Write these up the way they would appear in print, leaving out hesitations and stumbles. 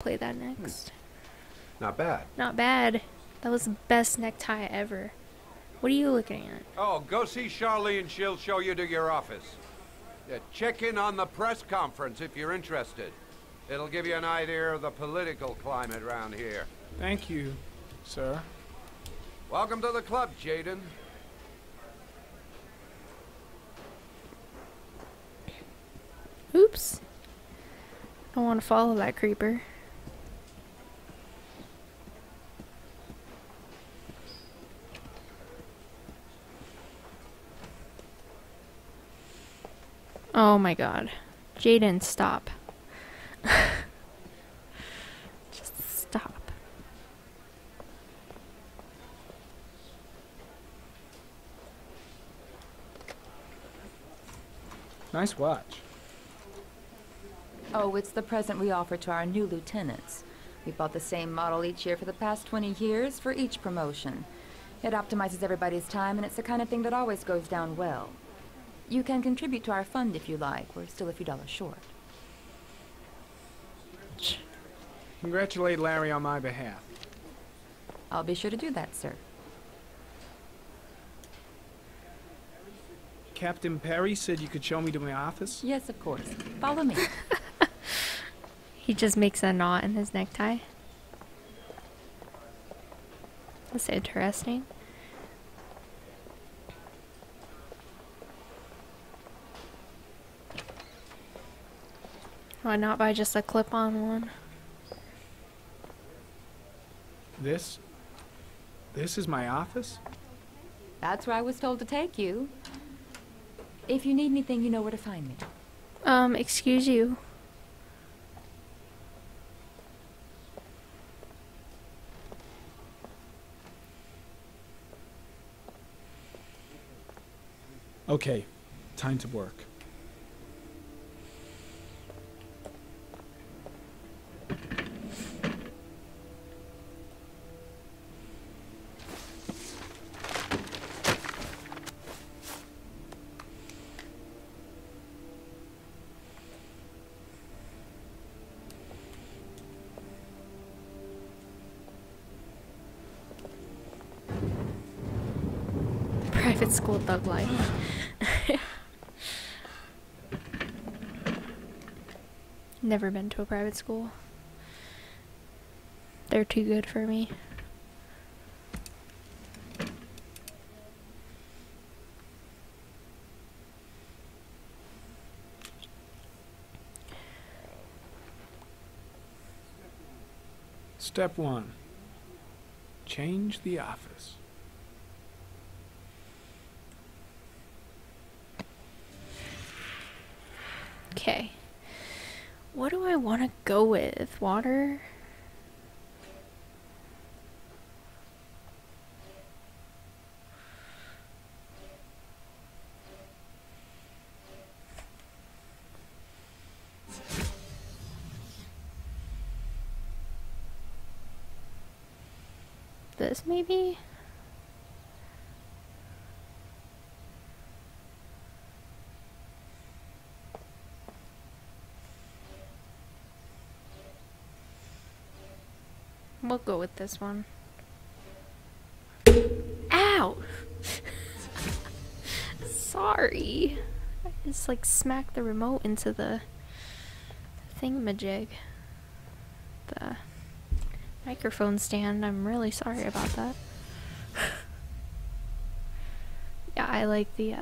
Play that next. Not bad. Not bad. That was the best necktie ever. What are you looking at? Oh, go see Charlene. She'll show you to your office. Yeah, check in on the press conference if you're interested. It'll give you an idea of the political climate around here. Thank you, sir. Welcome to the club, Jaden. Oops. I want to follow that creeper. Oh my god. Jaden, stop. Just stop. Nice watch. Oh, it's the present we offer to our new lieutenants. We bought the same model each year for the past 20 years for each promotion. It optimizes everybody's time, and it's the kind of thing that always goes down well. You can contribute to our fund if you like. We're still a few dollars short. Congratulate Larry on my behalf. I'll be sure to do that, sir. Captain Perry said you could show me to my office? Yes, of course. Follow me. He just makes a knot in his necktie. That's interesting. Why not buy just a clip-on one? This is my office? That's where I was told to take you. If you need anything, you know where to find me. Excuse you. Okay, time to work. Private school thug life. Never been to a private school. They're too good for me. Step 1. Change the office. Okay. What do I want to go with? Water? This maybe? We'll go with this one. Ow! Sorry. I just like smacked the remote into the thingamajig. The microphone stand. I'm really sorry about that. Yeah, I like the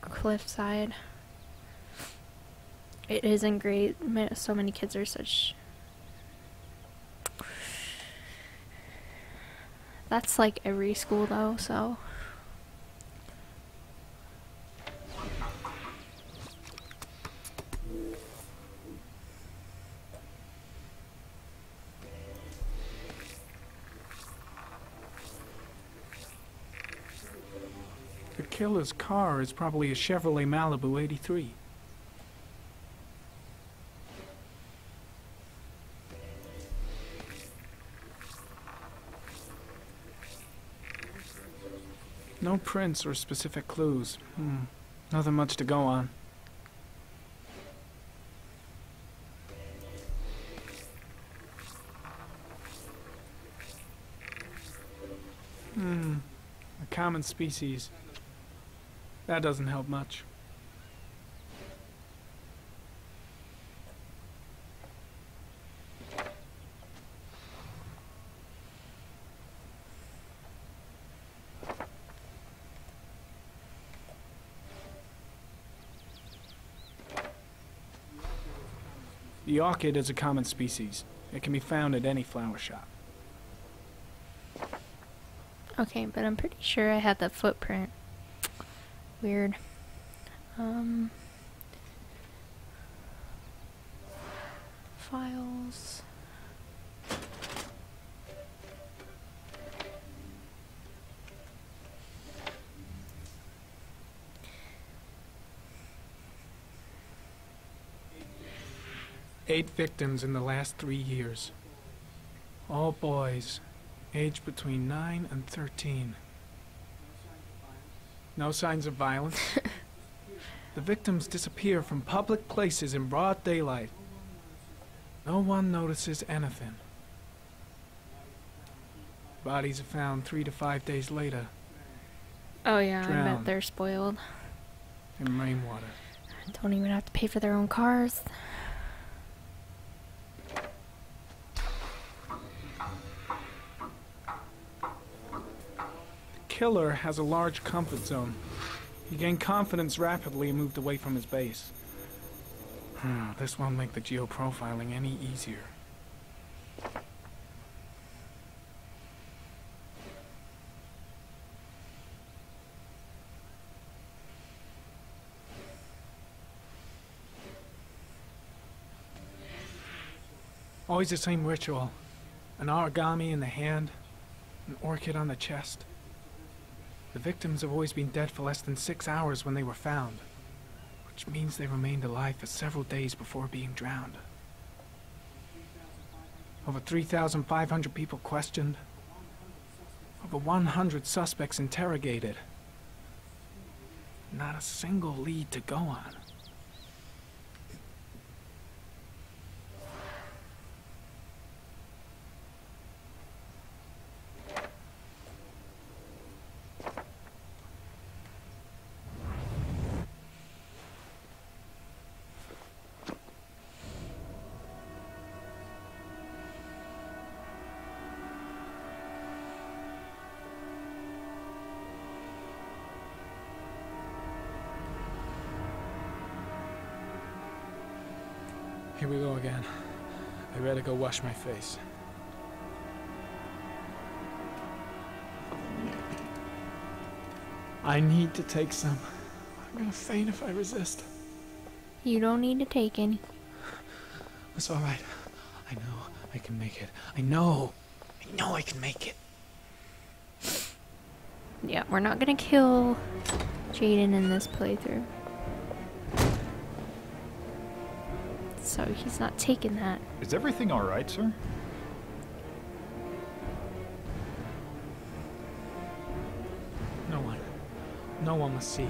cliffside. It isn't great. So many kids are such... That's like every school though, so... The killer's car is probably a Chevrolet Malibu 83. No prints or specific clues. Nothing much to go on. A common species. That doesn't help much. The orchid is a common species. It can be found at any flower shop. Okay, but I'm pretty sure I had that footprint. Weird. Files. Eight victims in the last 3 years. All boys, aged between 9 and 13. No signs of violence. The victims disappear from public places in broad daylight. No one notices anything. Bodies are found 3 to 5 days later Oh yeah, I bet Drowned. they're spoiled. in rainwater. Don't even have to pay for their own cars. The killer has a large comfort zone. He gained confidence rapidly and moved away from his base. This won't make the geoprofiling any easier. Always the same ritual. An origami in the hand, an orchid on the chest. The victims have always been dead for less than 6 hours when they were found, which means they remained alive for several days before being drowned. Over 3,500 people questioned. Over 100 suspects interrogated. Not a single lead to go on. Here we go again. I better go wash my face. I need to take some. I'm gonna faint if I resist. You don't need to take any. It's alright. I know I can make it. I know I can make it. Yeah, we're not gonna kill Jaden in this playthrough. So he's not taking that. Is everything all right, sir? No one must see.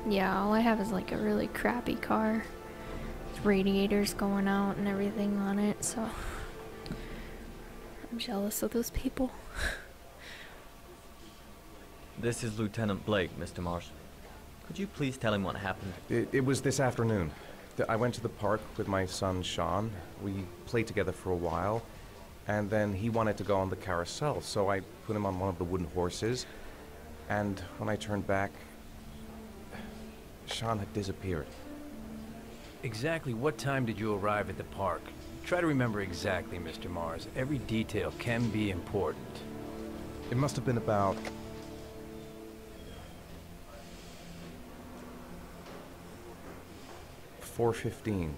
Yeah, all I have is like a really crappy car. With radiators going out and everything on it, so I'm jealous of those people. This is Lieutenant Blake, Mr. Marshall. Could you please tell him what happened? It was this afternoon. I went to the park with my son, Sean. We played together for a while, and then he wanted to go on the carousel, so I put him on one of the wooden horses, and when I turned back, Sean had disappeared. Exactly what time did you arrive at the park? Try to remember exactly, Mr. Mars. Every detail can be important. It must have been about... "4:15.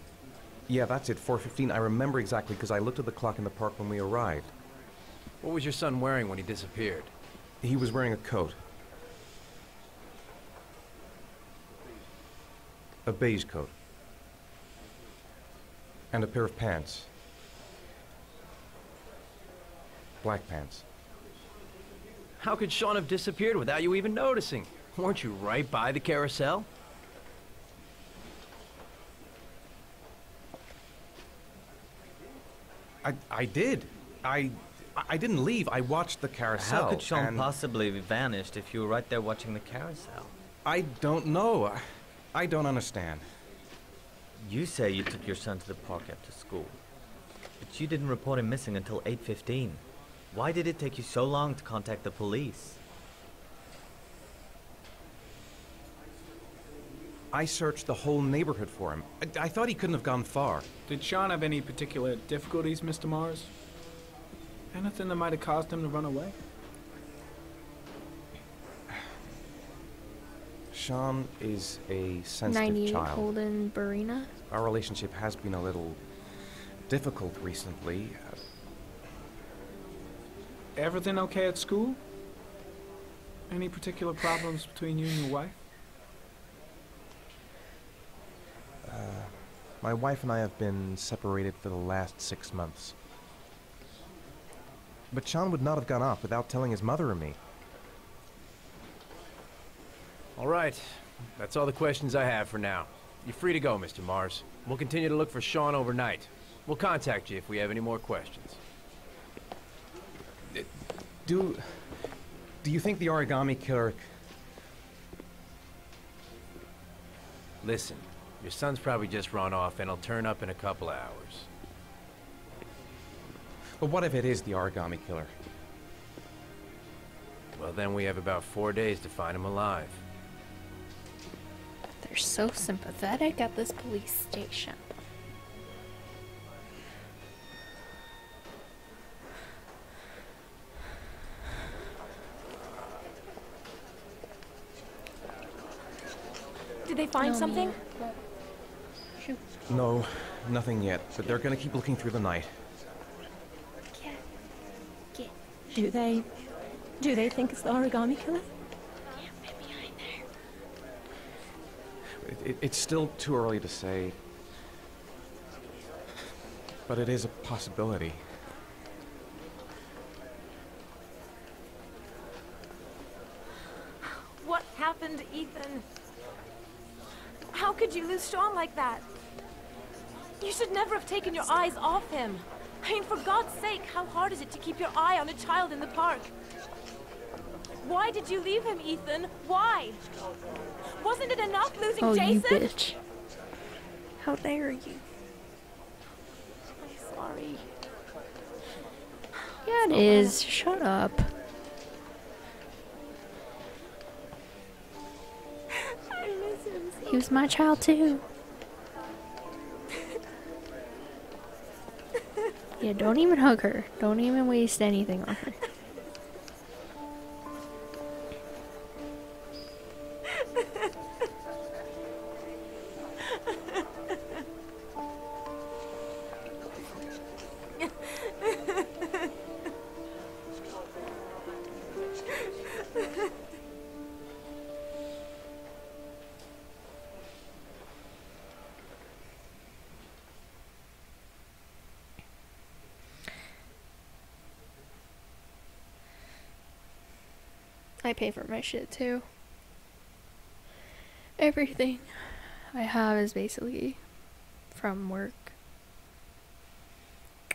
Yeah, that's it, 4:15. I remember exactly because I looked at the clock in the park when we arrived. What was your son wearing when he disappeared? He was wearing a coat. A beige coat. And a pair of pants. Black pants. How could Sean have disappeared without you even noticing? Weren't you right by the carousel? I did. I didn't leave. I watched the carousel. How could Sean and possibly have vanished if you were right there watching the carousel? I don't know. I don't understand. You say you took your son to the park after school, but you didn't report him missing until 8:15. Why did it take you so long to contact the police? I searched the whole neighborhood for him. I thought he couldn't have gone far. Did Sean have any particular difficulties, Mr. Mars? Anything that might have caused him to run away? Sean is a sensitive 98 child. Holden Barina. Our relationship has been a little difficult recently. Everything okay at school? Any particular problems between you and your wife? My wife and I have been separated for the last 6 months. But Sean would not have gone off without telling his mother or me. All right. That's all the questions I have for now. You're free to go, Mr. Mars. We'll continue to look for Sean overnight. We'll contact you if we have any more questions. Do you think the origami killer... Listen, your son's probably just run off and he'll turn up in a couple of hours. But what if it is the origami killer? Well, then we have about 4 days to find him alive. They're so sympathetic at this police station. Did they find something? Shoot. No, nothing yet. But they're gonna keep looking through the night. Get. Do they think it's the origami killer? Get behind there. It's still too early to say. But it is a possibility. What happened, Ethan? How could you lose Sean like that? You should never have taken your eyes off him. I mean, for God's sake, how hard is it to keep your eye on a child in the park? Why did you leave him, Ethan? Why? Wasn't it enough losing Oh, Jason? you bitch. How dare you? I'm sorry. Yeah, it is. Shut up. I miss him so. He was my child too. Yeah, don't even hug her. Don't even waste anything on her. I pay for my shit too. Everything I have is basically from work.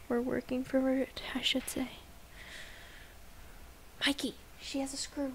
We're working for it, I should say. Mikey, she has a screw.